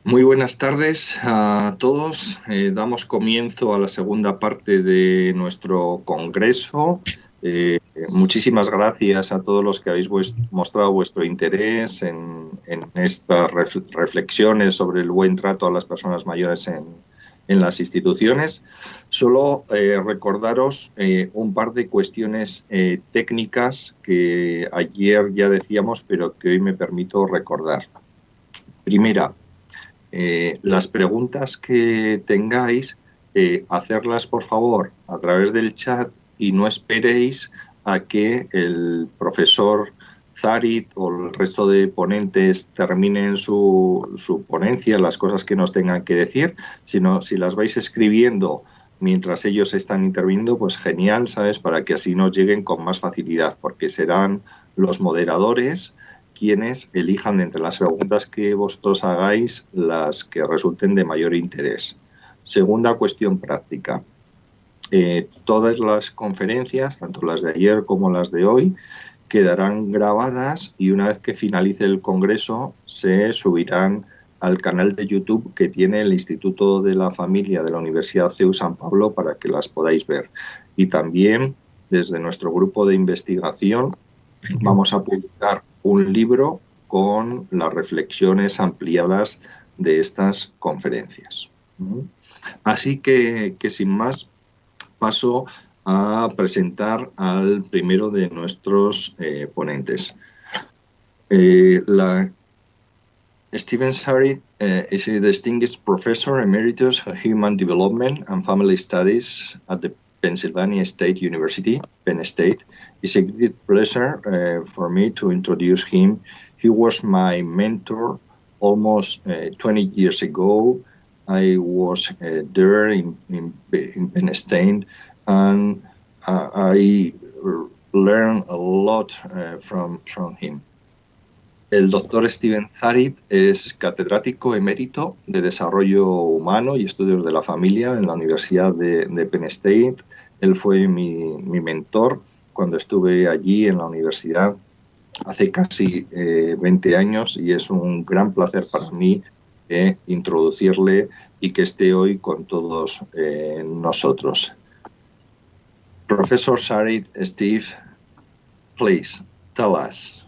Muy buenas tardes a todos. Damos comienzo a la segunda parte de nuestro congreso. Muchísimas gracias a todos los que habéis mostrado vuestro interés en estas reflexiones sobre el buen trato a las personas mayores en las instituciones. Solo recordaros un par de cuestiones técnicas que ayer ya decíamos, pero que hoy me permito recordar. Primera, las preguntas que tengáis, hacerlas por favor a través del chat y no esperéis a que el profesor Zarit o el resto de ponentes terminen su ponencia, las cosas que nos tengan que decir, sino si las vais escribiendo mientras ellos están interviniendo, pues genial, ¿sabes? Para que así nos lleguen con más facilidad, porque serán los moderadores quienes elijan entre las preguntas que vosotros hagáis las que resulten de mayor interés. Segunda cuestión práctica. Todas las conferencias, tanto las de ayer como las de hoy, quedarán grabadas y una vez que finalice el congreso se subirán al canal de YouTube que tiene el Instituto de la Familia de la Universidad CEU San Pablo para que las podáis ver. Y también desde nuestro grupo de investigación vamos a publicar un libro con las reflexiones ampliadas de estas conferencias. Así que sin más, paso a presentar al primero de nuestros ponentes. Stephen Zarit is a distinguished Professor Emeritus of Human Development and Family Studies at the Pennsylvania State University, Penn State. It's a great pleasure for me to introduce him. He was my mentor almost 20 years ago. I was there in Penn State, and I learned a lot from him. El doctor Stephen Zarit es catedrático emérito de Desarrollo Humano y Estudios de la Familia en la Universidad de Penn State. Él fue mi mentor cuando estuve allí en la universidad hace casi 20 años y es un gran placer para mí introducirle y que esté hoy con todos nosotros. Professor Zarit, Steve, please tell us.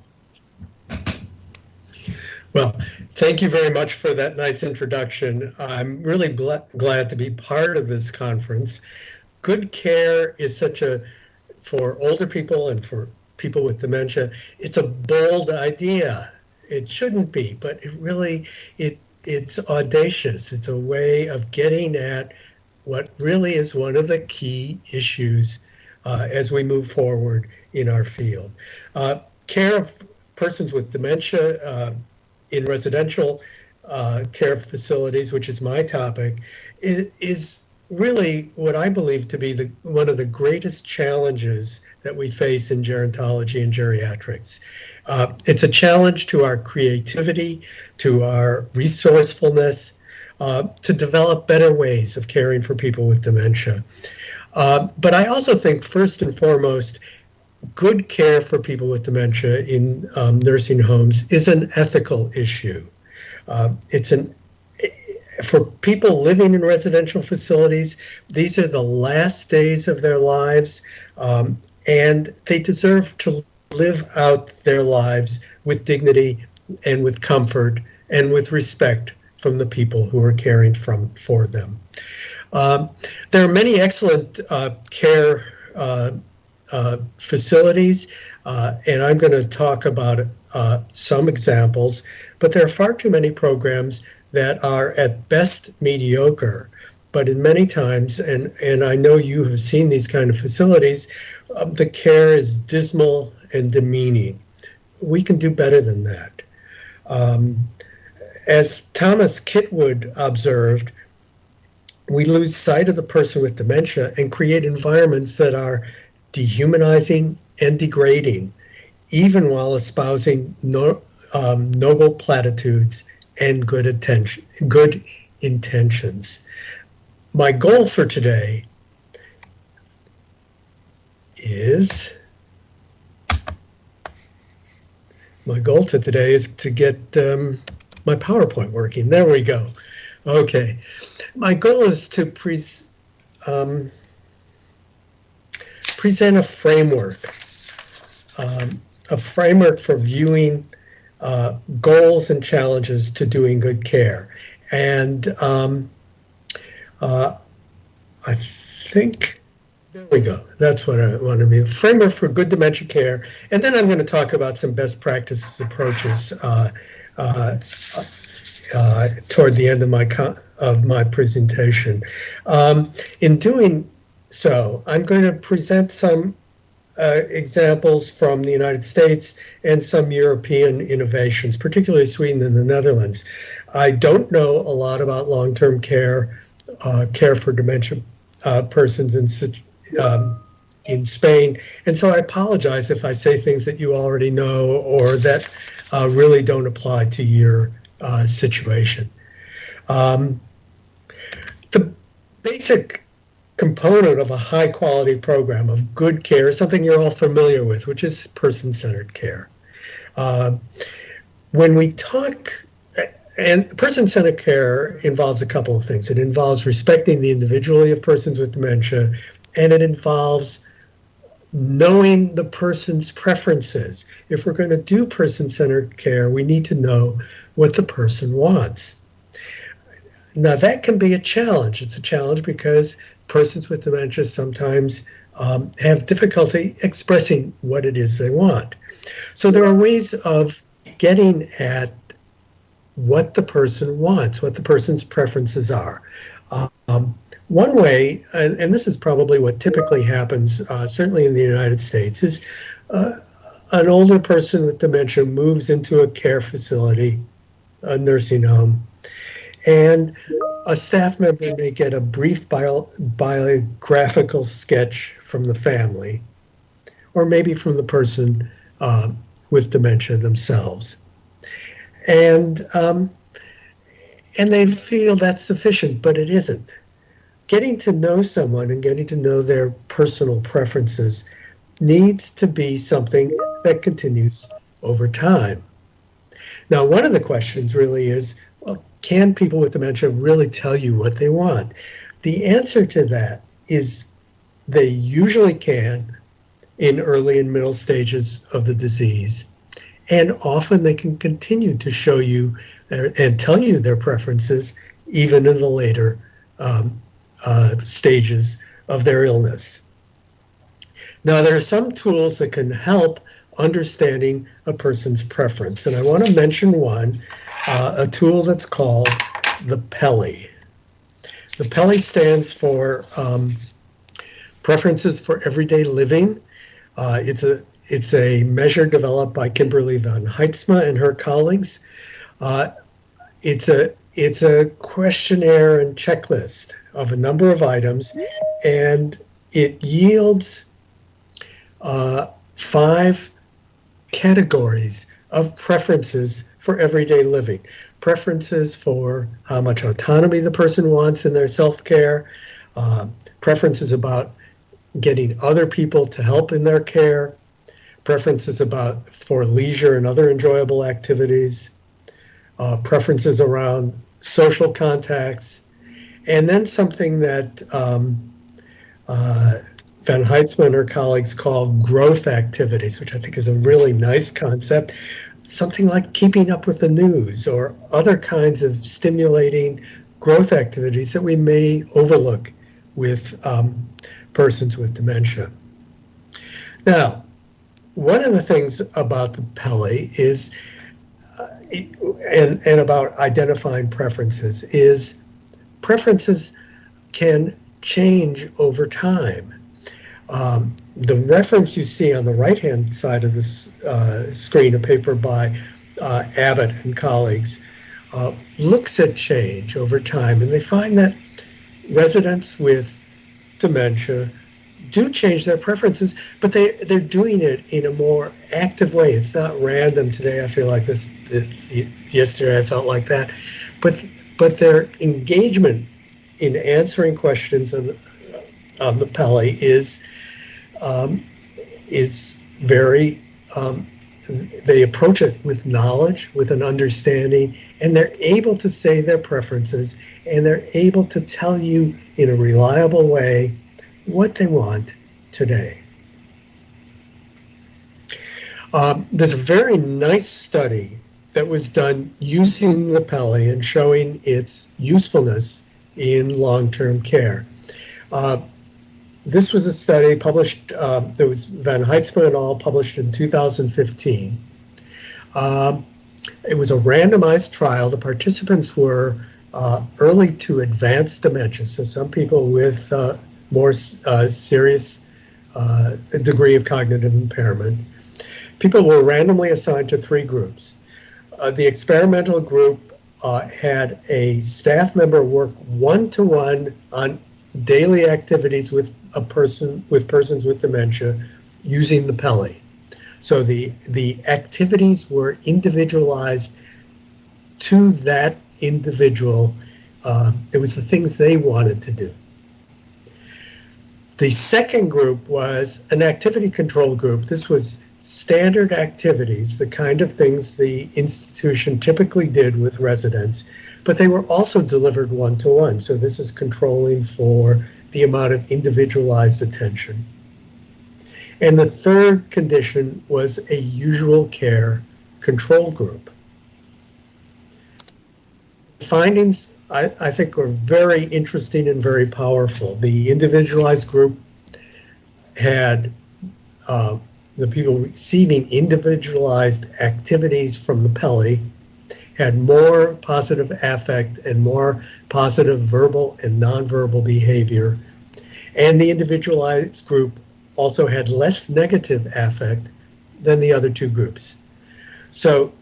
Well, thank you very much for that nice introduction. I'm really glad to be part of this conference. Good care is for older people and for people with dementia, it's a bold idea. It shouldn't be, but it's audacious. It's a way of getting at what really is one of the key issues as we move forward in our field. Care of persons with dementia in residential care facilities, which is my topic, is really what I believe to be one of the greatest challenges that we face in gerontology and geriatrics. It's a challenge to our creativity, to our resourcefulness, to develop better ways of caring for people with dementia. But I also think, first and foremost, good care for people with dementia in nursing homes is an ethical issue. For people living in residential facilities, these are the last days of their lives, and they deserve to live out their lives with dignity and with comfort and with respect from the people who are caring for them. There are many excellent care facilities, and I'm going to talk about some examples, but there are far too many programs that are at best mediocre, but in many times, and I know you have seen these kind of facilities, the care is dismal and demeaning. We can do better than that. As Thomas Kitwood observed, we lose sight of the person with dementia and create environments that are dehumanizing and degrading, even while espousing noble platitudes and good intentions. My goal for today is to get my PowerPoint working? There we go. Okay. My goal is to present a framework for viewing goals and challenges to doing good care. And I think, there we go. That's what I want to be. Framework for good dementia care. And then I'm going to talk about some best practices approaches toward the end of my presentation. In doing so, I'm going to present some examples from the United States and some European innovations, particularly Sweden and the Netherlands. I don't know a lot about long-term care, care for dementia persons in Spain, and so I apologize if I say things that you already know or that really don't apply to your situation. The basic component of a high-quality program of good care is something you're all familiar with, which is person-centered care. When we talk, and person-centered care involves a couple of things. It involves respecting the individuality of persons with dementia, and it involves knowing the person's preferences. If we're going to do person-centered care, we need to know what the person wants. Now, that can be a challenge. It's a challenge because persons with dementia sometimes have difficulty expressing what it is they want. So there are ways of getting at what the person wants, what the person's preferences are. One way, and this is probably what typically happens, certainly in the United States, is an older person with dementia moves into a care facility, a nursing home, and a staff member may get a brief biographical sketch from the family, or maybe from the person with dementia themselves. And they feel that's sufficient, but it isn't. Getting to know someone and getting to know their personal preferences needs to be something that continues over time. Now, one of the questions really is, well, can people with dementia really tell you what they want? The answer to that is they usually can in early and middle stages of the disease. And often they can continue to show you and tell you their preferences even in the later stages of their illness. Now, there are some tools that can help understanding a person's preference. And I want to mention one, a tool that's called the PELI. The PELI stands for Preferences for Everyday Living. It's a measure developed by Kimberly van Heidsma and her colleagues. It's a questionnaire and checklist of a number of items, and it yields 5 categories of preferences for everyday living. Preferences for how much autonomy the person wants in their self-care, preferences about getting other people to help in their care, preferences for leisure and other enjoyable activities, preferences around social contacts, and then something that Van Heidsma and her colleagues call growth activities, which I think is a really nice concept. Something like keeping up with the news or other kinds of stimulating growth activities that we may overlook with persons with dementia. Now, one of the things about the PELI is, and about identifying preferences, is preferences can change over time. The reference you see on the right-hand side of this screen, a paper by Abbott and colleagues, looks at change over time, and they find that residents with dementia do change their preferences, but they're doing it in a more active way. It's not random. Today I feel like this, yesterday I felt like that, but their engagement in answering questions on the PELI is very they approach it with knowledge, with an understanding, and they're able to say their preferences, and they're able to tell you in a reliable way what they want today. There's a very nice study that was done using the Pele and showing its usefulness in long-term care. This was a study published, that was Van Heitzman et al., published in 2015. It was a randomized trial. The participants were early to advanced dementia, so some people with more serious degree of cognitive impairment. People were randomly assigned to 3 groups. The experimental group had a staff member work one-to-one on daily activities with persons with dementia using the Pele. So the activities were individualized to that individual. It was the things they wanted to do. The second group was an activity control group. This was standard activities, the kind of things the institution typically did with residents, but they were also delivered one-to-one. So this is controlling for the amount of individualized attention. And the third condition was a usual care control group. Findings, I think, were very interesting and very powerful. The individualized group had the people receiving individualized activities from the Pele had more positive affect and more positive verbal and nonverbal behavior. And the individualized group also had less negative affect than the other 2 groups. So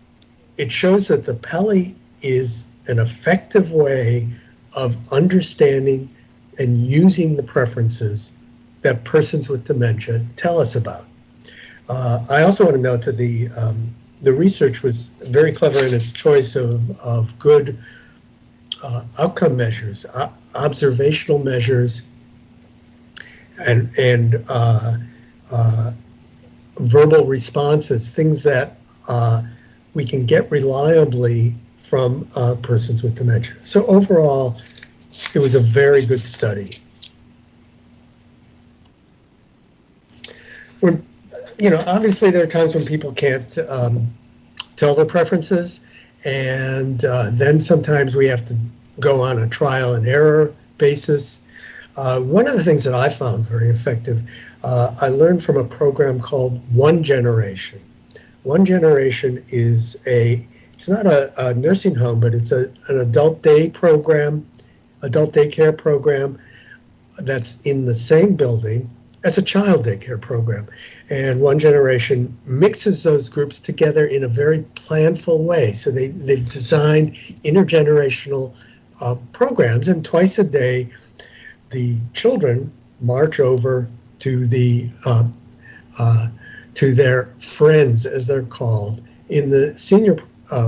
it shows that the Pele is an effective way of understanding and using the preferences that persons with dementia tell us about. I also want to note that the research was very clever in its choice of good outcome measures, observational measures, and verbal responses, things that we can get reliably from persons with dementia. So overall, it was a very good study. When, obviously there are times when people can't tell their preferences, and then sometimes we have to go on a trial and error basis. One of the things that I found very effective, I learned from a program called One Generation. One Generation is it's not a nursing home, but it's an adult daycare program that's in the same building as a child daycare program. And One Generation mixes those groups together in a very planful way. So they've designed intergenerational programs, and twice a day, the children march over to to their friends, as they're called, in the senior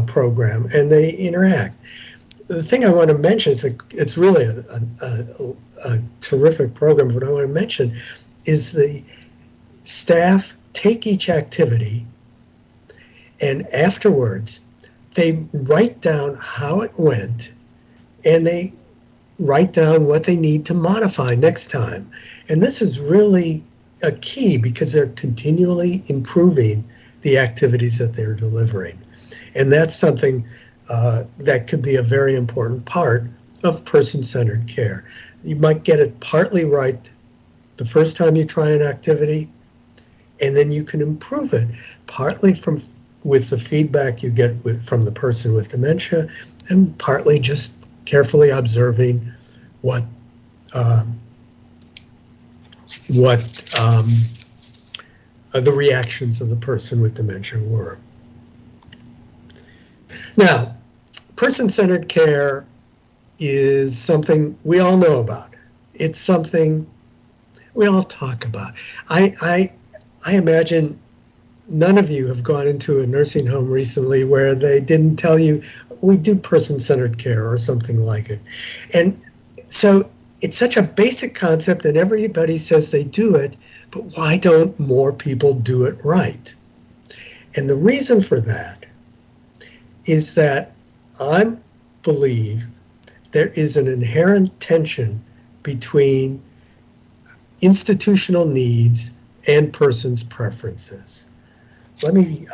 program, and they interact. The thing I want to mention, it's really a terrific program. What I want to mention is the staff take each activity, and afterwards they write down how it went, and they write down what they need to modify next time. And this is really a key because they're continually improving the activities that they're delivering. And that's something that could be a very important part of person-centered care. You might get it partly right the first time you try an activity, and then you can improve it partly with the feedback you get from the person with dementia, and partly just carefully observing what the reactions of the person with dementia were. Now, person-centered care is something we all know about. It's something we all talk about. I imagine none of you have gone into a nursing home recently where they didn't tell you, we do person-centered care or something like it. And so it's such a basic concept and everybody says they do it, but why don't more people do it right? And the reason for that is that I believe there is an inherent tension between institutional needs and persons' preferences. Let me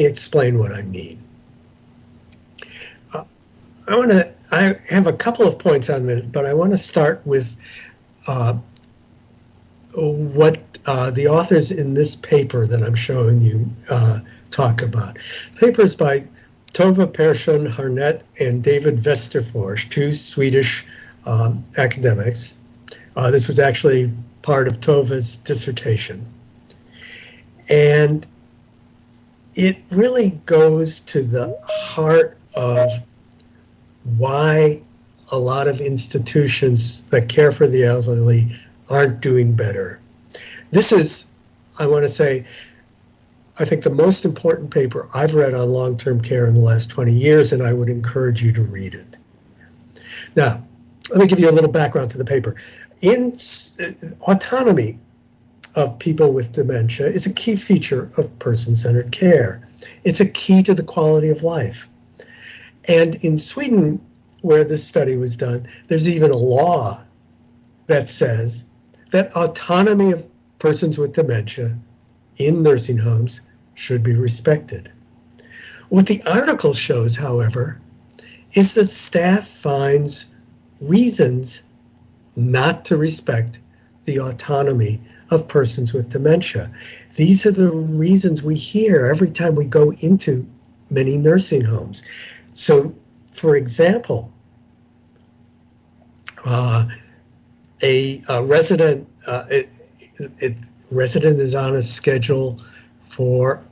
explain what I mean. I have a couple of points on this, but I want to start with what the authors in this paper that I'm showing you talk about. The paper is by Tove Persson Harnett and David Westerfors, two Swedish academics. This was actually part of Tove's dissertation. And it really goes to the heart of why a lot of institutions that care for the elderly aren't doing better. This is, I want to say, I think the most important paper I've read on long-term care in the last 20 years, and I would encourage you to read it. Now, let me give you a little background to the paper. Autonomy of people with dementia is a key feature of person-centered care. It's a key to the quality of life. And in Sweden, where this study was done, there's even a law that says that autonomy of persons with dementia in nursing homes should be respected. What the article shows, however, is that staff finds reasons not to respect the autonomy of persons with dementia. These are the reasons we hear every time we go into many nursing homes. So, for example, a resident resident is on a schedule for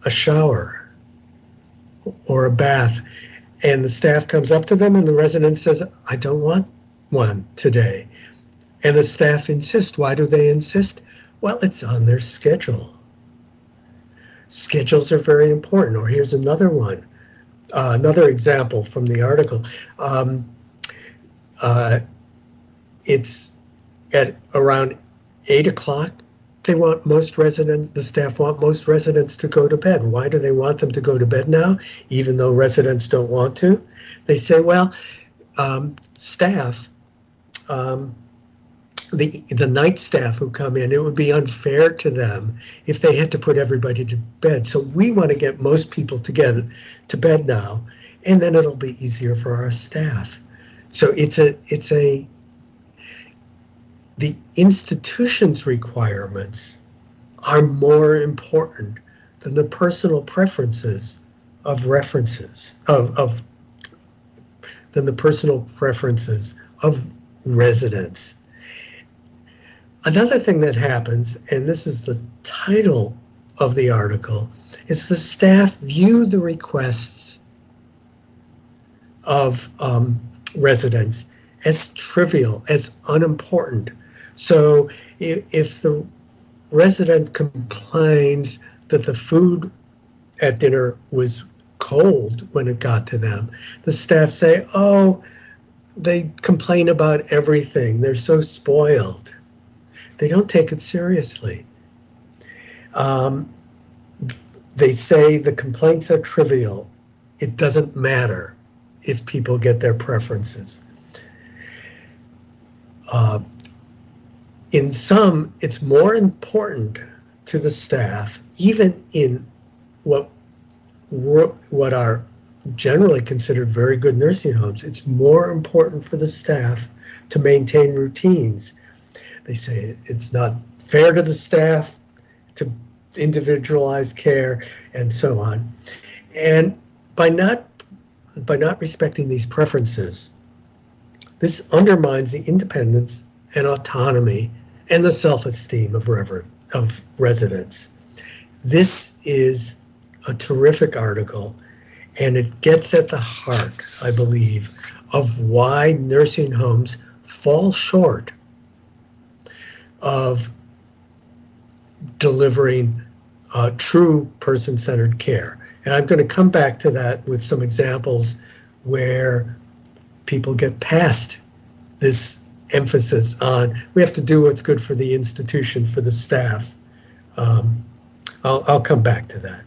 a shower or a bath, and the staff comes up to them and the resident says, "I don't want one today." And the staff insists. Why do they insist? Well, it's on their schedule. Schedules are very important. Or here's another one. Another example from the article. It's at around 8 o'clock. The staff want most residents to go to bed. Why do they want them to go to bed now, even though residents don't want to? They say, well, staff, the night staff who come in, it would be unfair to them if they had to put everybody to bed. So we want to get most people to bed now, and then it'll be easier for our staff. So the institution's requirements are more important than the personal preferences of residents. Another thing that happens, and this is the title of the article, is the staff view the requests of residents as trivial, as unimportant. So if the resident complains that the food at dinner was cold when it got to them, the staff say, oh, they complain about everything. They're so spoiled. They don't take it seriously. They say the complaints are trivial. It doesn't matter if people get their preferences. In some, it's more important to the staff, even in what are generally considered very good nursing homes. It's more important for the staff to maintain routines. They say it's not fair to the staff to individualize care and so on. And by not respecting these preferences, this undermines the independence and autonomy and the self-esteem of residents. This is a terrific article, and it gets at the heart, I believe, of why nursing homes fall short of delivering true person-centered care. And I'm going to come back to that with some examples where people get past this emphasis on we have to do what's good for the institution, for the staff, I'll come back to that.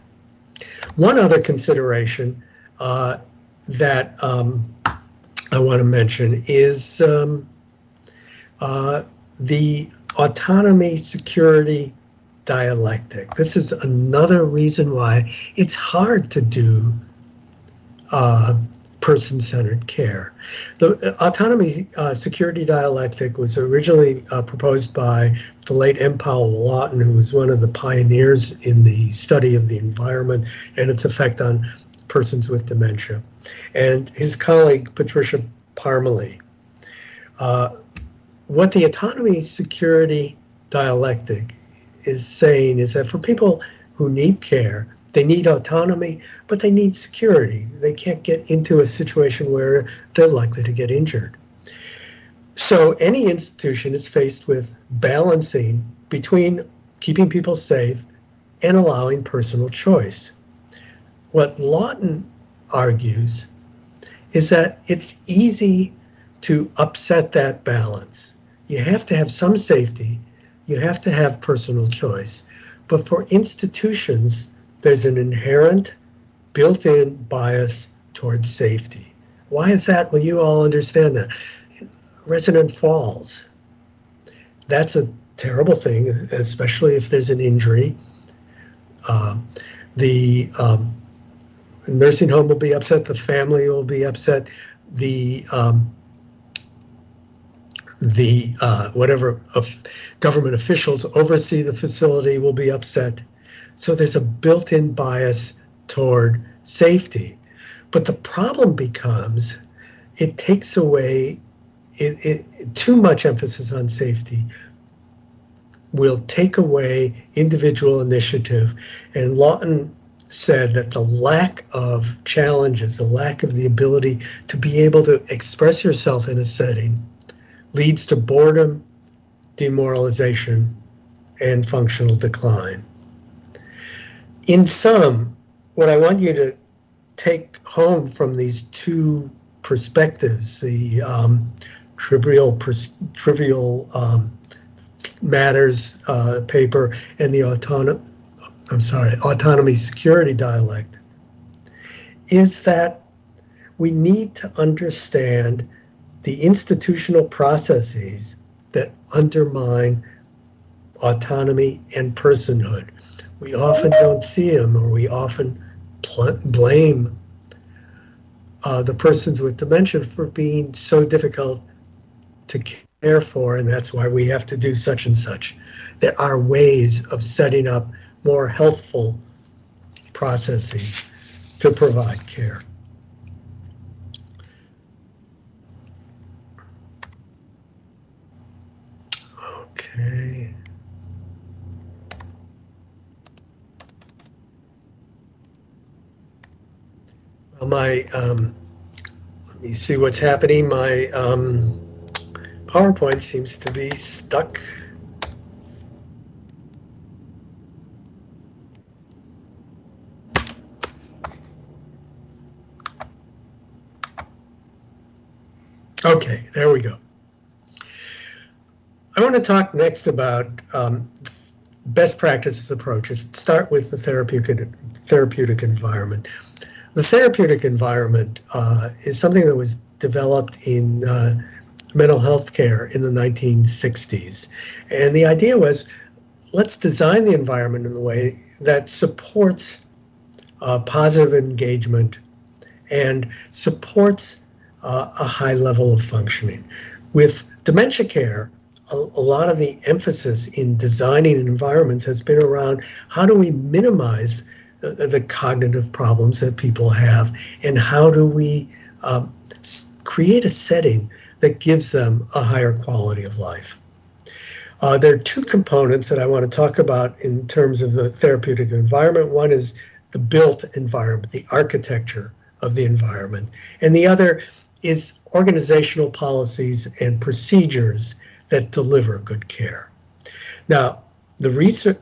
One other consideration that I want to mention is the autonomy security dialectic. This is another reason why it's hard to do person-centered care. The autonomy security dialectic was originally proposed by the late M. Powell Lawton, who was one of the pioneers in the study of the environment and its effect on persons with dementia, and his colleague Patricia Parmalee. What the autonomy security dialectic is saying is that for people who need care, they need autonomy, but they need security. They can't get into a situation where they're likely to get injured. So any institution is faced with balancing between keeping people safe and allowing personal choice. What Lawton argues is that it's easy to upset that balance. You have to have some safety, you have to have personal choice, but for institutions, there's an inherent, built-in bias towards safety. Why is that? Well, you all understand that. Resident falls. That's a terrible thing, especially if there's an injury. The nursing home will be upset, the family will be upset, whatever government officials oversee the facility will be upset. So there's a built-in bias toward safety. But the problem becomes it takes away, too much emphasis on safety will take away individual initiative. And Lawton said that the lack of challenges, the lack of the ability to be able to express yourself in a setting leads to boredom, demoralization, and functional decline. In sum, what I want you to take home from these two perspectives, the trivial matters paper and the autonomy security dialect, is that we need to understand the institutional processes that undermine autonomy and personhood. We often don't see them, or we often blame the persons with dementia for being so difficult to care for, and that's why we have to do such and such. There are ways of setting up more healthful processes to provide care. Okay. Well, let me see what's happening. My PowerPoint seems to be stuck. Okay, there we go. I want to talk next about best practices approaches. Start with the therapeutic environment. The therapeutic environment is something that was developed in mental health care in the 1960s. And the idea was, let's design the environment in a way that supports positive engagement and supports a high level of functioning. With dementia care, a lot of the emphasis in designing environments has been around how do we minimize the cognitive problems that people have, and how do we create a setting that gives them a higher quality of life. There are two components that I want to talk about in terms of the therapeutic environment. One is the built environment, the architecture of the environment, and the other is organizational policies and procedures that deliver good care. Now, the research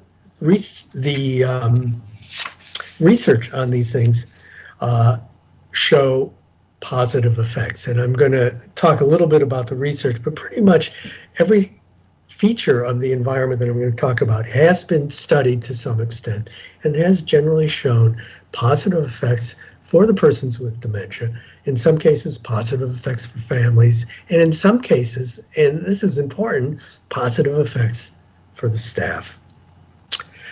on these things show positive effects, and I'm going to talk a little bit about the research, but pretty much every feature of the environment that I'm going to talk about has been studied to some extent and has generally shown positive effects for the persons with dementia, in some cases positive effects for families, and in some cases, and this is important, positive effects for the staff.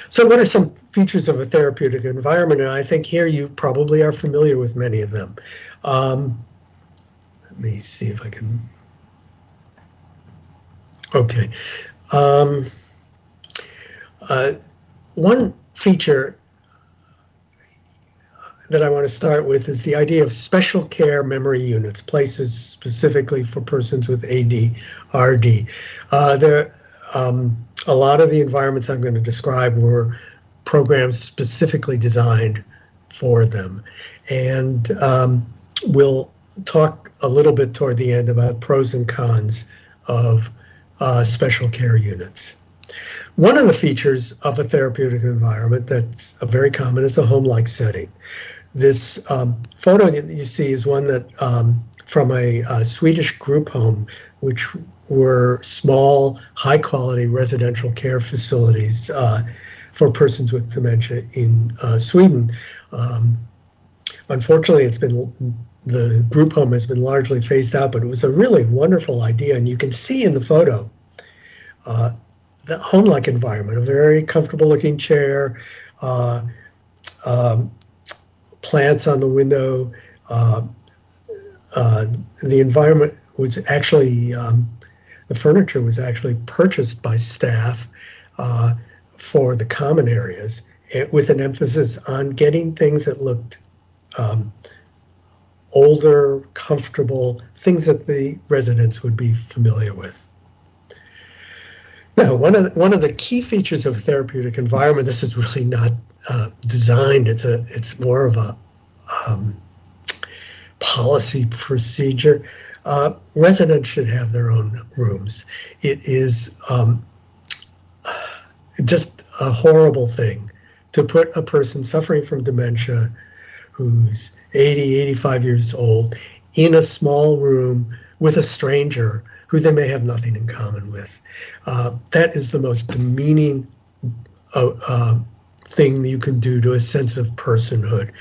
So what are some features of a therapeutic environment? And I think here you probably are familiar with many of them. Let me see if I can. Okay. One feature that I want to start with is the idea of special care memory units, places specifically for persons with ADRD. A lot of the environments I'm going to describe were programs specifically designed for them. And we'll talk a little bit toward the end about pros and cons of special care units. One of the features of a therapeutic environment that's very common is a home-like setting. This photo that you see is one that from a Swedish group home, which were small, high-quality residential care facilities for persons with dementia in Sweden. Unfortunately, the group home has been largely phased out, but it was a really wonderful idea. And you can see in the photo the home-like environment, a very comfortable-looking chair, plants on the window. The environment was actually, the furniture was actually purchased by staff for the common areas, with an emphasis on getting things that looked older, comfortable, things that the residents would be familiar with. Now, one of the key features of a therapeutic environment, this is really not designed, it's more of a policy procedure. Residents should have their own rooms. It is just a horrible thing to put a person suffering from dementia who's 80, 85 years old in a small room with a stranger who they may have nothing in common with. That is the most demeaning thing you can do to a sense of personhood.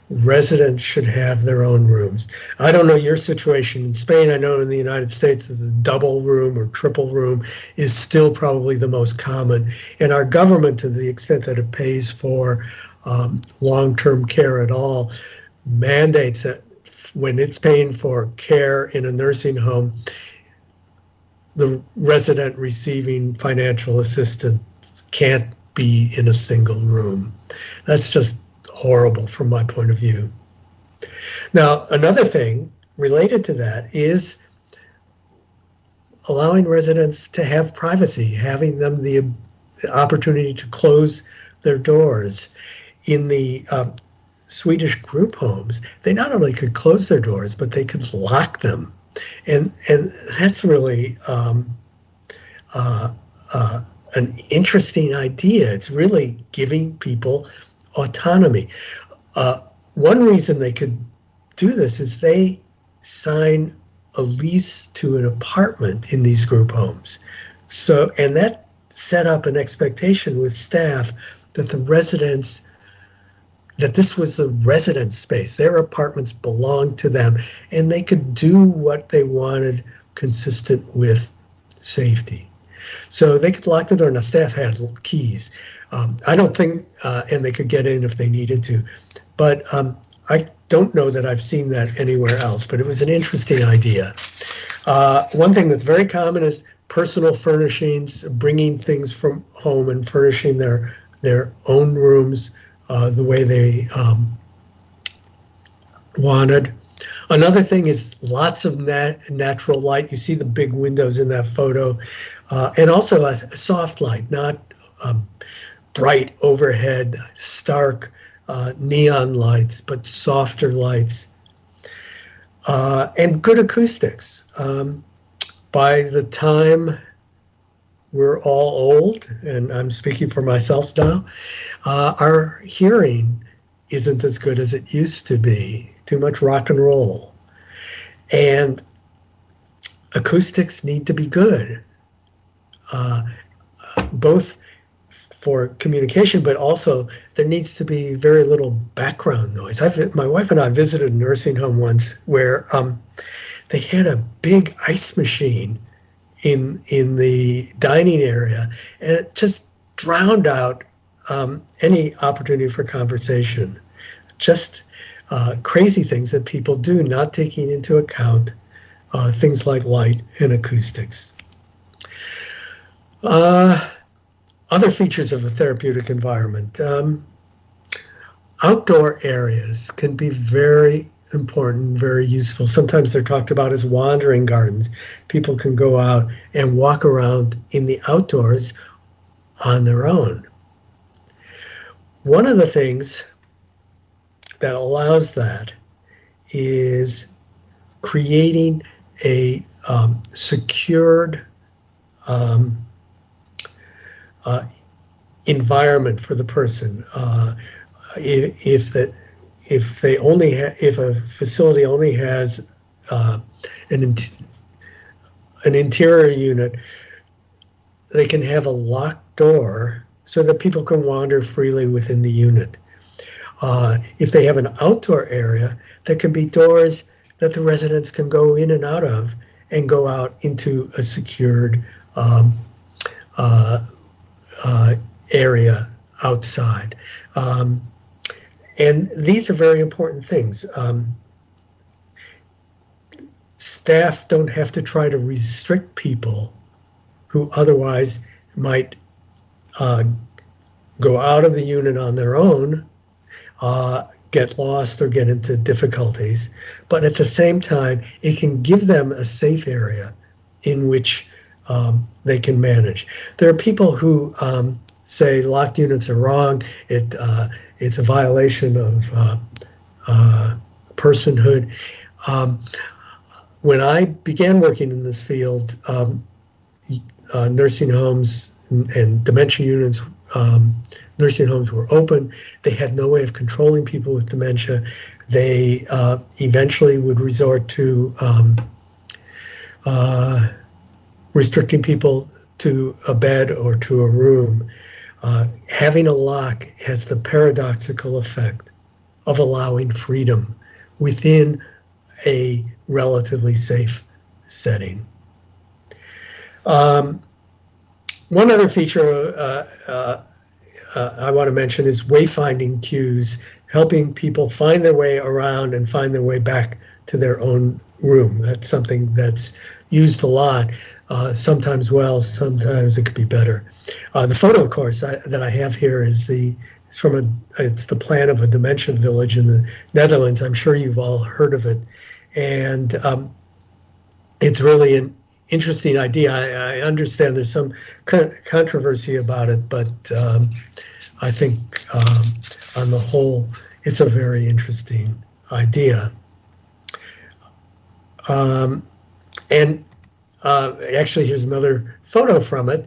Residents should have their own rooms. I don't know your situation in Spain. I know in the United States the double room or triple room is still probably the most common. And our government, to the extent that it pays for long-term care at all, mandates that when it's paying for care in a nursing home, the resident receiving financial assistance can't be in a single room. That's just horrible from my point of view. Now, another thing related to that is allowing residents to have privacy, having them the opportunity to close their doors. In the Swedish group homes, they not only could close their doors, but they could lock them. And that's really an interesting idea. It's really giving people autonomy. One reason they could do this is they sign a lease to an apartment in these group homes. So, and that set up an expectation with staff that the residents, that this was the residence space. Their apartments belonged to them, and they could do what they wanted consistent with safety. So they could lock the door. Now, staff had keys. I don't think, and they could get in if they needed to, but I don't know that I've seen that anywhere else, but it was an interesting idea. One thing that's very common is personal furnishings, bringing things from home and furnishing their own rooms the way they wanted. Another thing is lots of natural light. You see the big windows in that photo, and also a soft light, not bright overhead, stark neon lights, but softer lights, and good acoustics. By the time we're all old, and I'm speaking for myself now, our hearing isn't as good as it used to be. Too much rock and roll. And acoustics need to be good. both for communication, but also there needs to be very little background noise. My wife and I visited a nursing home once where they had a big ice machine in the dining area, and it just drowned out any opportunity for conversation. Just crazy things that people do, not taking into account things like light and acoustics. Other features of a therapeutic environment. Outdoor areas can be very important, very useful. Sometimes they're talked about as wandering gardens. People can go out and walk around in the outdoors on their own. One of the things that allows that is creating a secured environment for the person. If a facility only has an interior unit, they can have a locked door so that people can wander freely within the unit. If they have an outdoor area, there can be doors that the residents can go in and out of and go out into a secured area outside. And these are very important things. Staff don't have to try to restrict people who otherwise might go out of the unit on their own, get lost or get into difficulties. But at the same time, it can give them a safe area in which they can manage. There are people who say locked units are wrong. It's a violation of personhood. When I began working in this field, nursing homes and dementia units, nursing homes were open. They had no way of controlling people with dementia. They eventually would resort to restricting people to a bed or to a room. Having a lock has the paradoxical effect of allowing freedom within a relatively safe setting. One other feature I want to mention is wayfinding cues, helping people find their way around and find their way back to their own room. That's something that's used a lot. Sometimes well, sometimes it could be better. The photo, of course, that I have here is it's the plan of a dementia village in the Netherlands. I'm sure you've all heard of it, and it's really an interesting idea. I understand there's some controversy about it, but I think on the whole, it's a very interesting idea. Actually, here's another photo from it.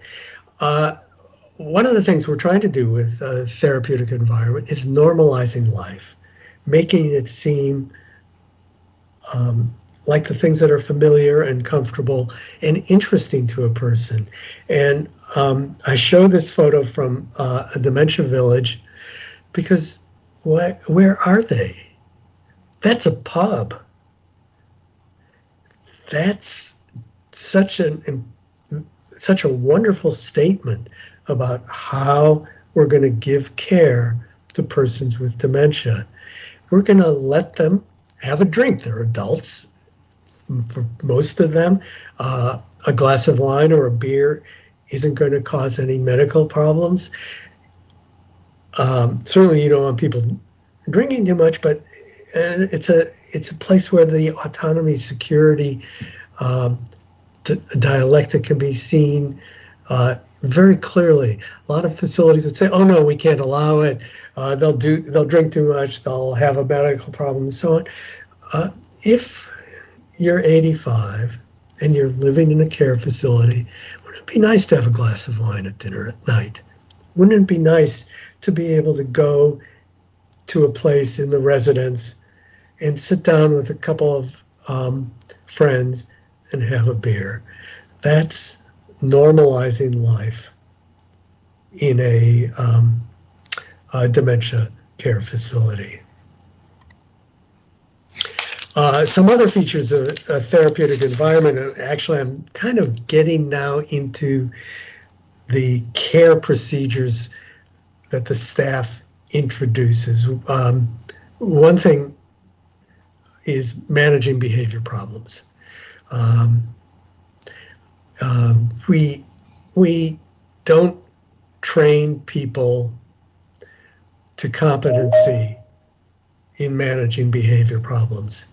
One of the things we're trying to do with a therapeutic environment is normalizing life, making it seem like the things that are familiar and comfortable and interesting to a person. And I show this photo from a dementia village because where are they? That's a pub. That's such a wonderful statement about how we're going to give care to persons with dementia. We're going to let them have a drink. They're adults. For most of them, a glass of wine or a beer isn't going to cause any medical problems. Certainly you don't want people drinking too much, but it's a place where the autonomy, security, the dialectic can be seen very clearly. A lot of facilities would say, "Oh no, we can't allow it. They'll drink too much. They'll have a medical problem," and so on. If you're 85 and you're living in a care facility, wouldn't it be nice to have a glass of wine at dinner at night? Wouldn't it be nice to be able to go to a place in the residence and sit down with a couple of friends and have a beer? That's normalizing life in a dementia care facility. Some other features of a therapeutic environment, actually I'm kind of getting now into the care procedures that the staff introduces. One thing is managing behavior problems. We don't train people to competency in managing behavior problems.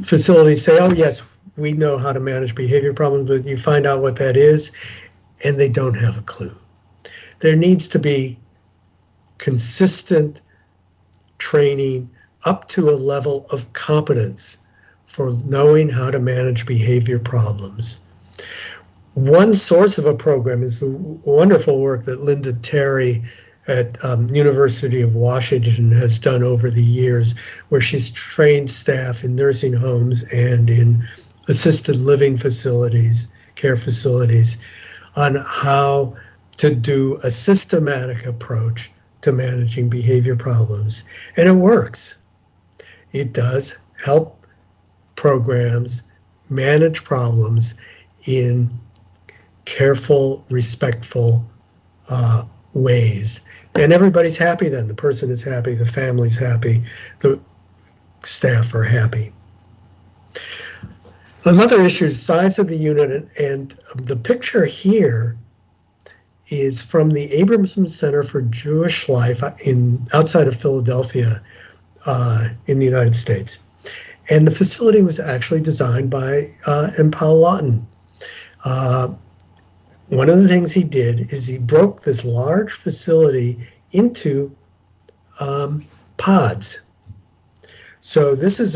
Facilities say, oh yes, we know how to manage behavior problems, but you find out what that is, and they don't have a clue. There needs to be consistent training up to a level of competence for knowing how to manage behavior problems. One source of a program is the wonderful work that Linda Terry at University of Washington has done over the years, where she's trained staff in nursing homes and in assisted living facilities, care facilities, on how to do a systematic approach to managing behavior problems. And it works. It does help programs manage problems in careful, respectful ways. And everybody's happy then. The person is happy, the family's happy, the staff are happy. Another issue is size of the unit, and the picture here is from the Abramson Center for Jewish Life outside of Philadelphia in the United States. And the facility was actually designed by Paul Lawton. One of the things he did is he broke this large facility into pods. So this is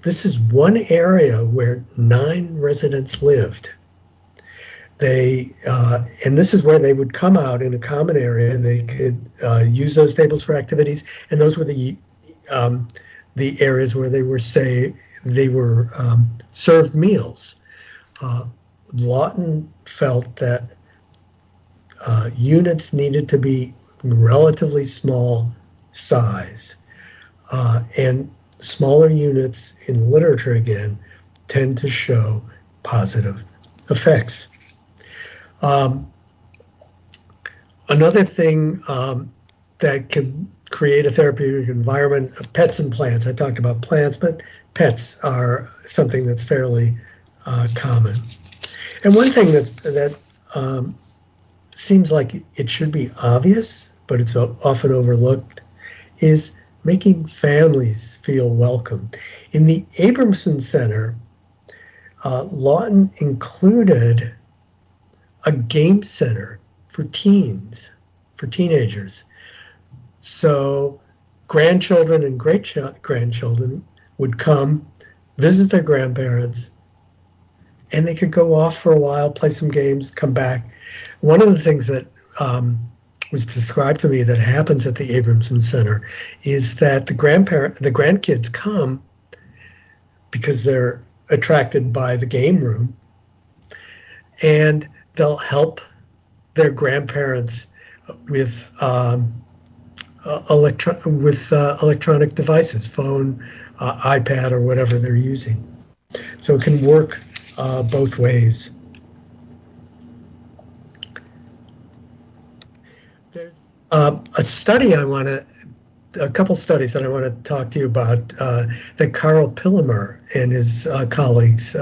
this is one area where 9 residents lived. And this is where they would come out in a common area, and they could use those tables for activities. And those were the areas where they were served meals. Lawton felt that units needed to be relatively small size, and smaller units in literature, again, tend to show positive effects. Another thing that can create a therapeutic environment, pets and plants. I talked about plants, but pets are something that's fairly common. And one thing that seems like it should be obvious, but it's often overlooked, is making families feel welcome. In the Abramson Center, Lawton included a game center for teenagers. So grandchildren and great-grandchildren would come, visit their grandparents, and they could go off for a while, play some games, come back. One of the things that was described to me that happens at the Abramson Center is that the grandkids come because they're attracted by the game room, and they'll help their grandparents with electronic devices, phone, iPad, or whatever they're using. So it can work both ways. There's a couple studies that I want to talk to you about that Carl Pillemer and his colleagues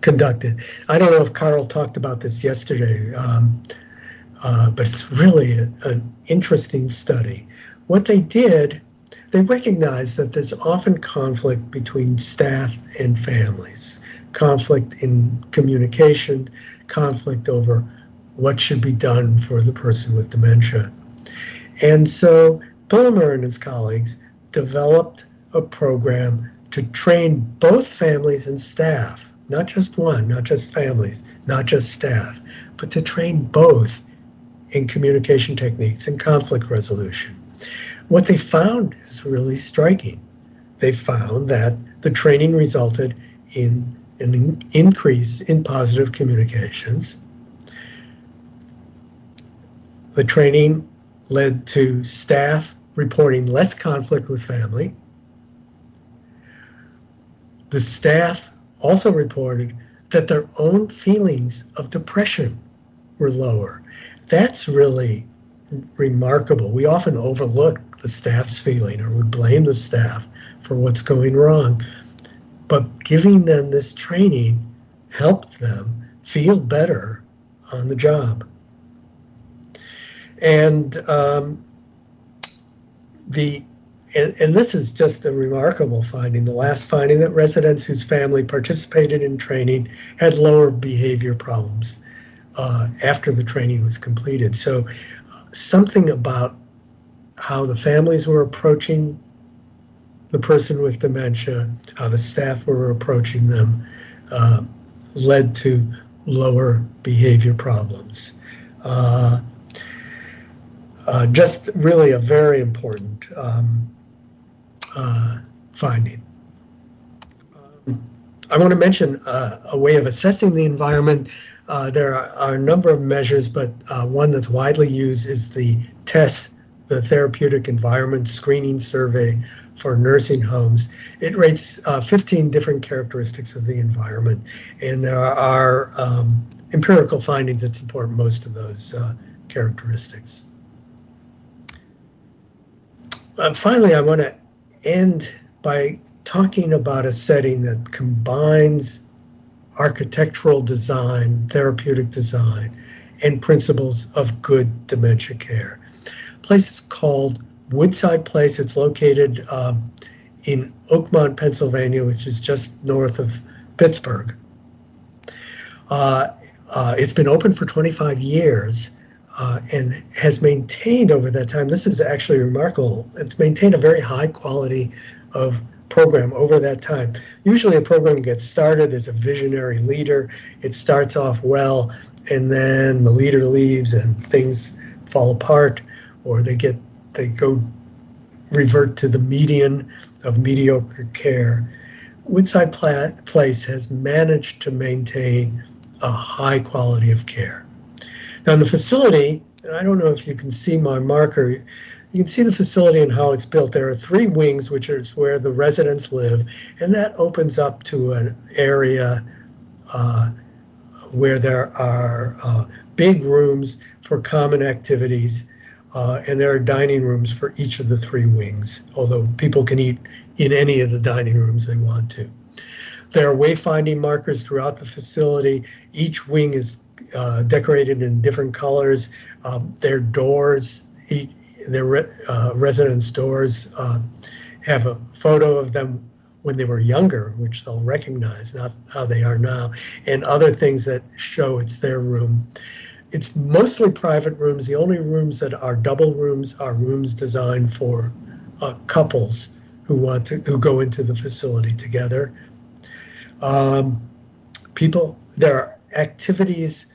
conducted. I don't know if Carl talked about this yesterday, but it's really an interesting study. What they did, they recognized that there's often conflict between staff and families, conflict in communication, conflict over what should be done for the person with dementia. And so Pillemer and his colleagues developed a program to train both families and staff, not just one, not just families, not just staff, but to train both in communication techniques and conflict resolution. What they found is really striking. they found that the training resulted in an increase in positive communications. The training led to staff reporting less conflict with family. The staff also reported that their own feelings of depression were lower. That's really remarkable. We often overlook the staff's feeling or would blame the staff for what's going wrong. But giving them this training helped them feel better on the job. And this is just a remarkable finding. The last finding, that residents whose family participated in training had lower behavior problems after the training was completed. So something about how the families were approaching the person with dementia, how the staff were approaching them, led to lower behavior problems. Just really a very important finding. I want to mention a way of assessing the environment. There are a number of measures, but one that's widely used is the TESS, the Therapeutic Environment Screening Survey for nursing homes. It rates 15 different characteristics of the environment, and there are empirical findings that support most of those characteristics. Finally, I want to end by talking about a setting that combines architectural design, therapeutic design, and principles of good dementia care. The place is called Woodside Place. It's located in Oakmont, Pennsylvania, which is just north of Pittsburgh. It's been open for 25 years and has maintained over that time. This is actually remarkable. It's maintained a very high quality of program over that time. Usually a program gets started as a visionary leader. It starts off well, and then the leader leaves and things fall apart, or they go revert to the median of mediocre care. Woodside Place has managed to maintain a high quality of care. Now in the facility, and I don't know if you can see my marker, you can see the facility and how it's built. There are 3 wings, which is where the residents live, and that opens up to an area where there are big rooms for common activities, and there are dining rooms for each of the 3 wings, although people can eat in any of the dining rooms they want to. There are wayfinding markers throughout the facility. Each wing is decorated in different colors. Their doors, their residence doors have a photo of them when they were younger, which they'll recognize, not how they are now, and other things that show it's their room. It's mostly private rooms. The only rooms that are double rooms are rooms designed for couples who go into the facility together. There are activities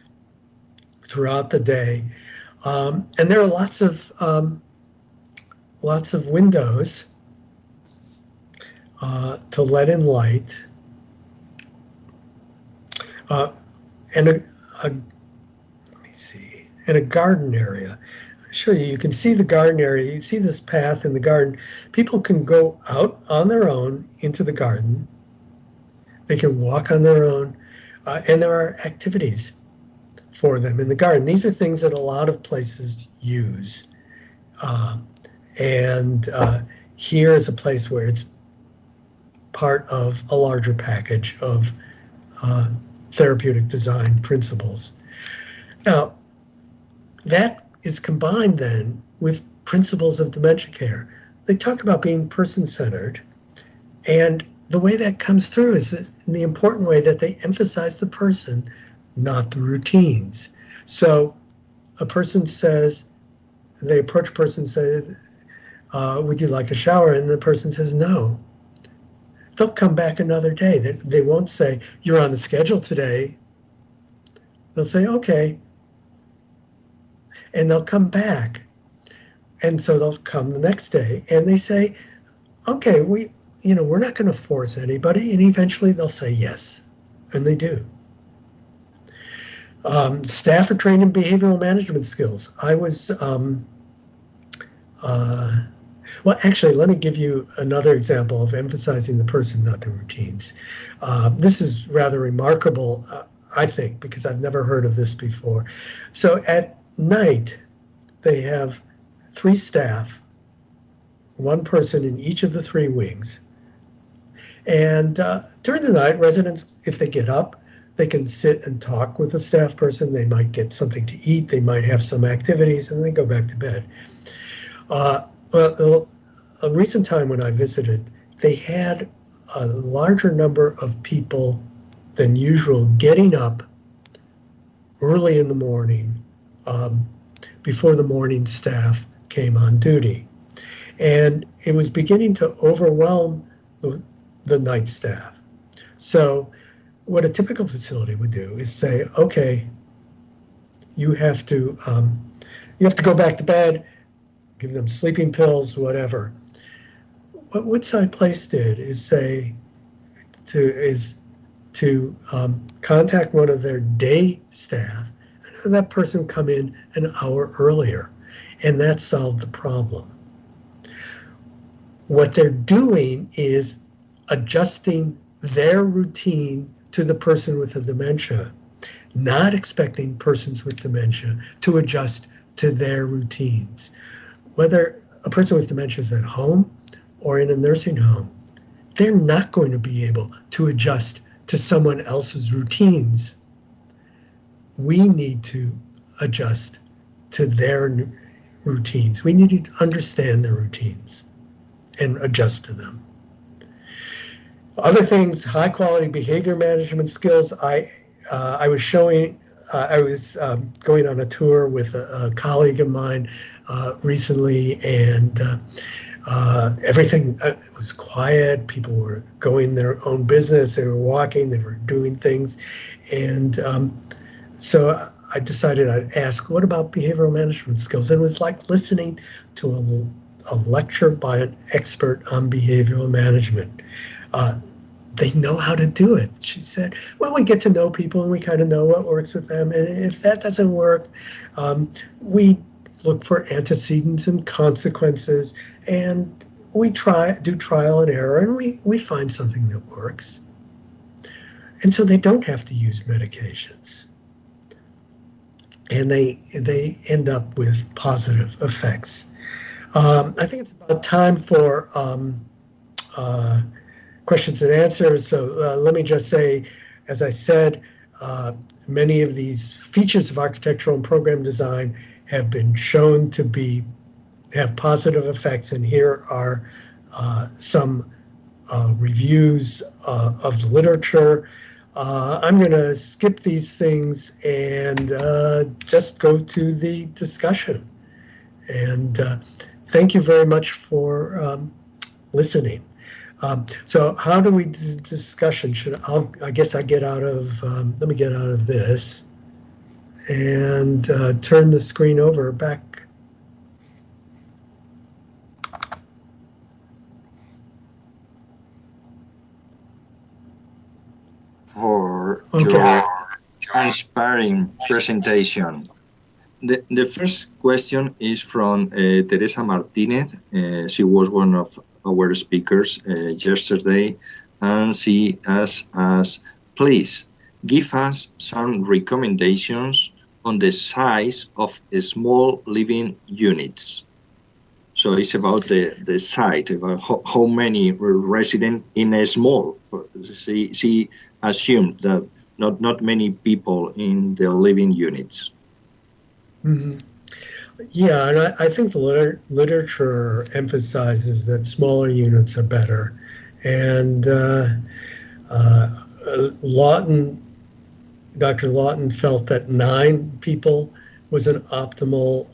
throughout the day, and there are lots of windows to let in light, and a garden area. I'll show you. You can see the garden area. You see this path in the garden. People can go out on their own into the garden. They can walk on their own, and there are activities for them in the garden. These are things that a lot of places use. And here is a place where it's part of a larger package of therapeutic design principles. Now, that is combined then with principles of dementia care. They talk about being person-centered, and the way that comes through is in the important way that they emphasize the person, not the routines. So a person says, they approach a person and say, would you like a shower? And the person says no. They'll come back another day. They won't say, you're on the schedule today. They'll say, okay. And they'll come back. And so they'll come the next day and they say, okay, we're not going to force anybody, and eventually they'll say yes, and they do. Staff are trained in behavioral management skills. I was, well, actually, let me give you another example of emphasizing the person, not the routines. This is rather remarkable, I think, because I've never heard of this before. So at night, they have 3 staff, 1 person in each of the 3 wings. And during the night, residents, if they get up, they can sit and talk with the staff person. They might get something to eat. They might have some activities, and then go back to bed. Well, a recent time when I visited, they had a larger number of people than usual getting up early in the morning before the morning staff came on duty. And it was beginning to overwhelm the night staff. So what a typical facility would do is say, okay, you have to go back to bed, give them sleeping pills, whatever. What Woodside Place did is to contact one of their day staff and have that person come in an hour earlier, and that solved the problem. What they're doing is adjusting their routine to the person with the dementia, not expecting persons with dementia to adjust to their routines. Whether a person with dementia is at home or in a nursing home, they're not going to be able to adjust to someone else's routines. We need to adjust to their routines. We need to understand their routines and adjust to them. Other things, high quality behavior management skills. I was going on a tour with a colleague of mine recently, and everything was quiet. People were going their own business. They were walking. They were doing things, and so I decided I'd ask, "What about behavioral management skills?" And it was like listening to a lecture by an expert on behavioral management. They know how to do it. She said, well, we get to know people and we kind of know what works with them. And if that doesn't work, we look for antecedents and consequences, and we do trial and error, and we find something that works. And so they don't have to use medications. And they end up with positive effects. I think it's about time for questions and answers. So let me just say, as I said, many of these features of architectural and program design have been shown to have positive effects, and here are some reviews of the literature. I'm going to skip these things and just go to the discussion. And thank you very much for listening. So how do we do discussion? I guess I get out of, let me get out of this and turn the screen over back. For your inspiring presentation. The first question is from Teresa Martinez. She was one of our speakers yesterday, and she asked us, please give us some recommendations on the size of small living units. So it's about the site, about how many residents in a small. She assumed that not many people in the living units. Mm-hmm. Yeah, and I think the literature emphasizes that smaller units are better. And Dr. Lawton felt that 9 people was an optimal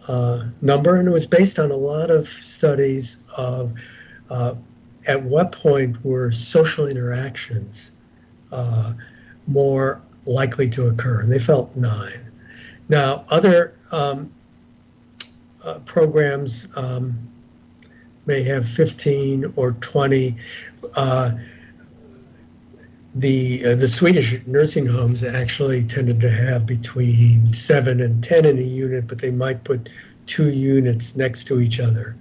number, and it was based on a lot of studies of at what point were social interactions more likely to occur, and they felt 9. Now, other programs may have 15 or 20. The Swedish nursing homes actually tended to have between 7 and 10 in a unit, but they might put 2 units next to each other.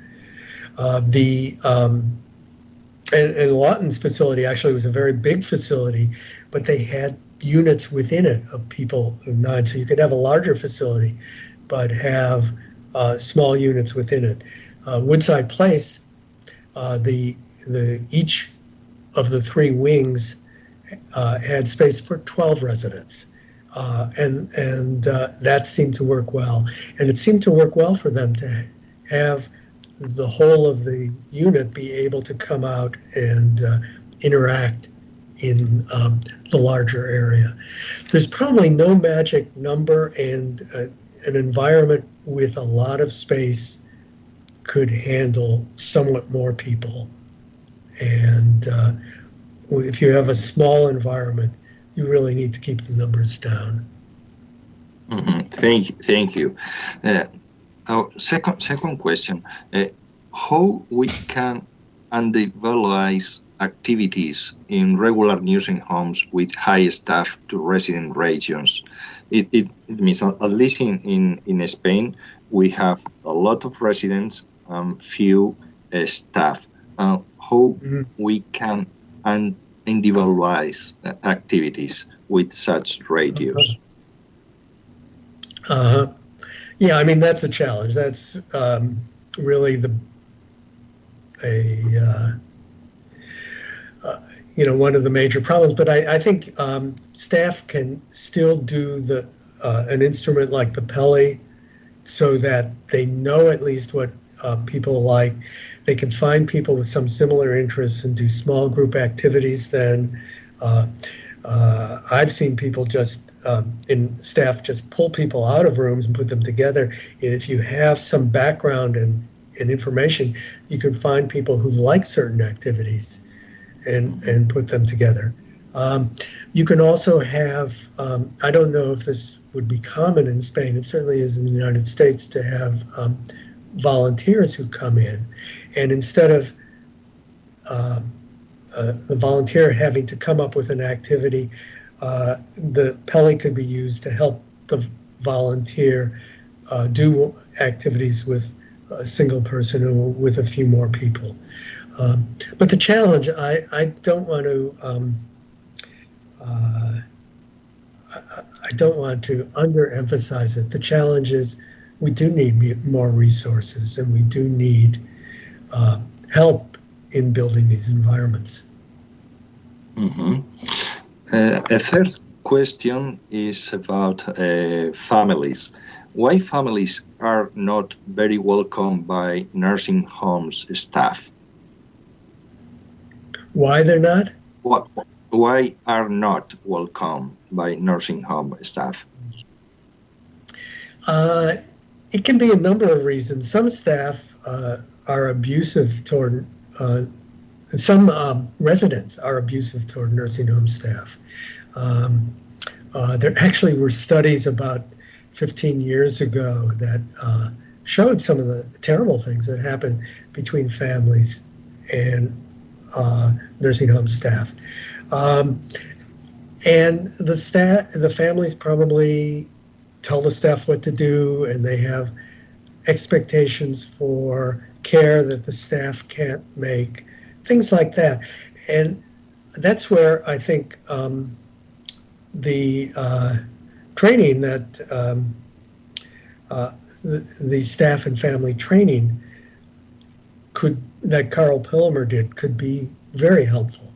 And Lawton's facility actually was a very big facility, but they had units within it of people of 9. So you could have a larger facility, but have small units within it. Woodside Place, each of the 3 wings had space for 12 residents, and that seemed to work well. And it seemed to work well for them to have the whole of the unit be able to come out and interact in the larger area. There's probably no magic number, and an environment with a lot of space could handle somewhat more people. And if you have a small environment, you really need to keep the numbers down. Mm-hmm. Thank you. Our second question: how we can individualize activities in regular nursing homes with high staff to resident ratios? It means, at least in Spain, we have a lot of residents, few staff. How we can individualize activities with such ratios? Yeah, I mean, that's a challenge. That's really one of the major problems. But I think staff can still do an instrument like the Peli, so that they know at least what people like. They can find people with some similar interests and do small group activities. Then I've seen people in staff just pull people out of rooms and put them together. If you have some background and information, you can find people who like certain activities and put them together. You can also have, I don't know if this would be common in Spain, it certainly is in the United States, to have volunteers who come in, and instead of the volunteer having to come up with an activity, the Peli could be used to help the volunteer do activities with a single person or with a few more people. But the challenge, I don't want to underemphasize it. The challenge is we do need more resources, and we do need help in building these environments. Mm-hmm. A third question is about families. Why families are not very welcome by nursing homes staff? Why they're not? Why are not welcome by nursing home staff? It can be a number of reasons. Some staff are abusive toward, some residents are abusive toward nursing home staff. There actually were studies about 15 years ago that showed some of the terrible things that happen between families and nursing home staff. And the families probably tell the staff what to do, and they have expectations for care that the staff can't make, things like that. And that's where I think the training that the staff and family training that Carl Pillemer did could be very helpful,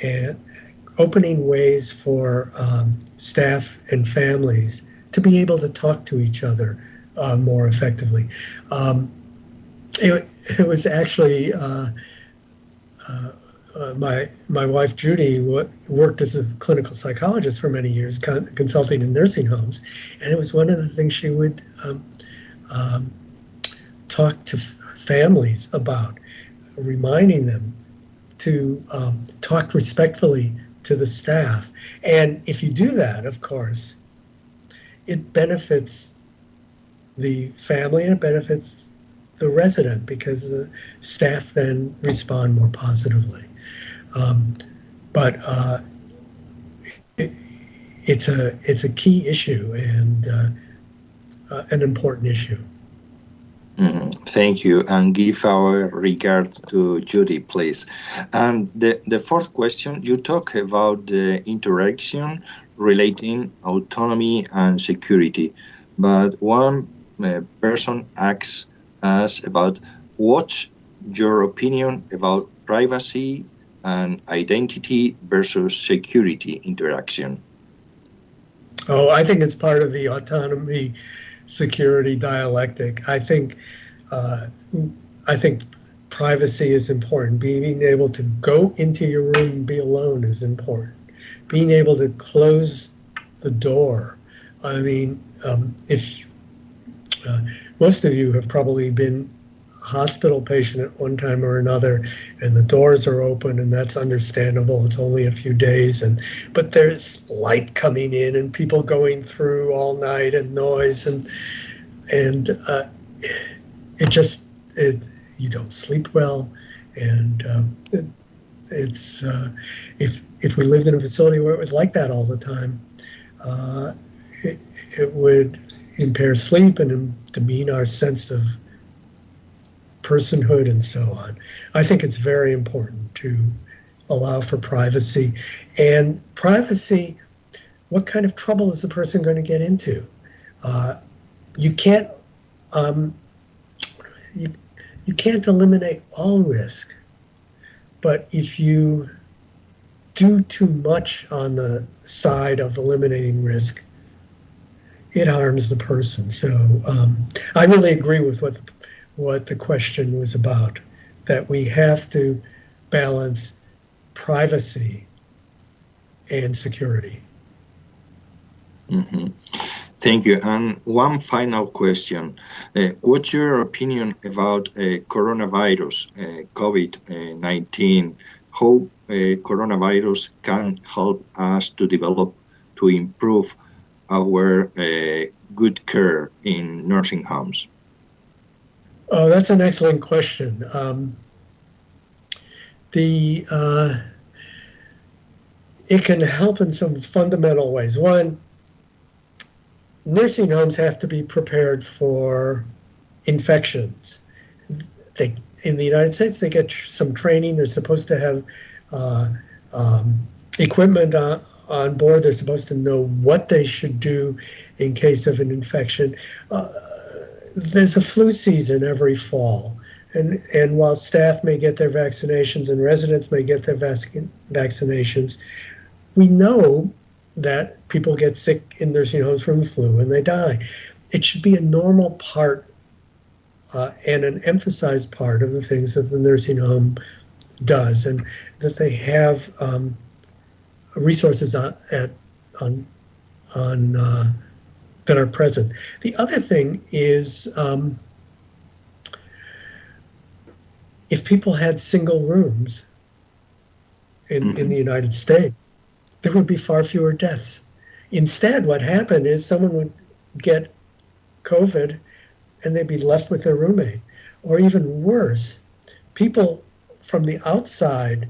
and opening ways for staff and families to be able to talk to each other more effectively. It was actually my wife Judy worked as a clinical psychologist for many years, consulting in nursing homes, and it was one of the things she would talk to families about, reminding them to talk respectfully to the staff. And if you do that, of course, it benefits the family and it benefits the resident, because the staff then respond more positively. But it's a key issue and an important issue. Thank you, and give our regards to Judy, please. And the fourth question, you talk about the interaction relating autonomy and security, but one person asks us about what's your opinion about privacy and identity versus security interaction? Oh, I think it's part of the autonomy security dialectic. I think privacy is important. Being able to go into your room and be alone is important. Being able to close the door. I mean, if most of you have probably been a hospital patient at one time or another, and the doors are open, and that's understandable. It's only a few days, but there's light coming in and people going through all night and noise and you don't sleep well, and if we lived in a facility where it was like that all the time, it would impair sleep and demean our sense of personhood and so on. I think it's very important to allow for privacy. And privacy, what kind of trouble is the person going to get into? You can't you can't eliminate all risk, but if you do too much on the side of eliminating risk, it harms the person. So I really agree with what the question was about, that we have to balance privacy and security. Thank you. And one final question. What's your opinion about coronavirus, COVID-19? How coronavirus can help us to improve our good care in nursing homes? Oh, that's an excellent question. It can help in some fundamental ways. One, nursing homes have to be prepared for infections. In the United States, they get some training. They're supposed to have equipment on board. They're supposed to know what they should do in case of an infection. There's a flu season every fall. And while staff may get their vaccinations and residents may get their vaccinations, we know that people get sick in nursing homes from the flu and they die. It should be a normal part and an emphasized part of the things that the nursing home does, and that they have resources that are present. The other thing is if people had single rooms in the United States, there would be far fewer deaths. Instead, what happened is someone would get COVID and they'd be left with their roommate. Or even worse, people from the outside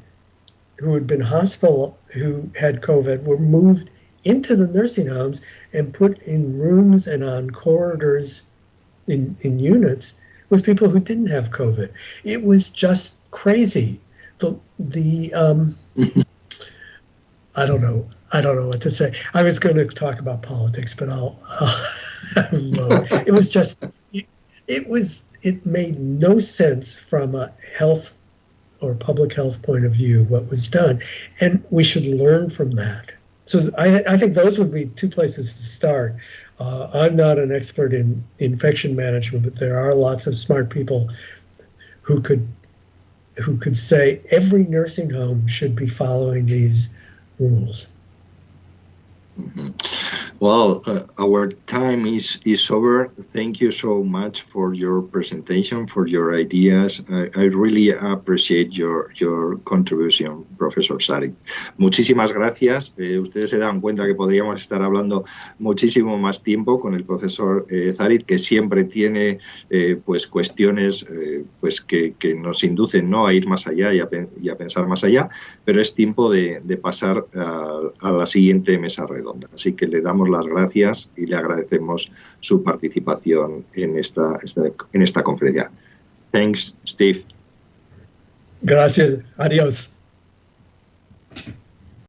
who had been hospital, who had COVID, were moved into the nursing homes and put in rooms and on corridors in units with people who didn't have COVID. It was just crazy. I don't know what to say. I was going to talk about politics, but it was just, it made no sense from a health or public health point of view what was done, and we should learn from that. So I think those would be two places to start. I'm not an expert in infection management, but there are lots of smart people who could say every nursing home should be following these rules. Well, our time is over. Thank you so much for your presentation, for your ideas. I really appreciate your contribution, Professor Zarit. Muchísimas gracias. Ustedes se dan cuenta que podríamos estar hablando muchísimo más tiempo con el profesor Zarit, que siempre tiene pues cuestiones pues que nos inducen, ¿no?, a ir más allá y a pensar más allá, pero es tiempo de pasar a la siguiente mesa redonda. Así que le damos las gracias y le agradecemos su participación en esta conferencia. Thanks, Steve. Gracias. Adiós.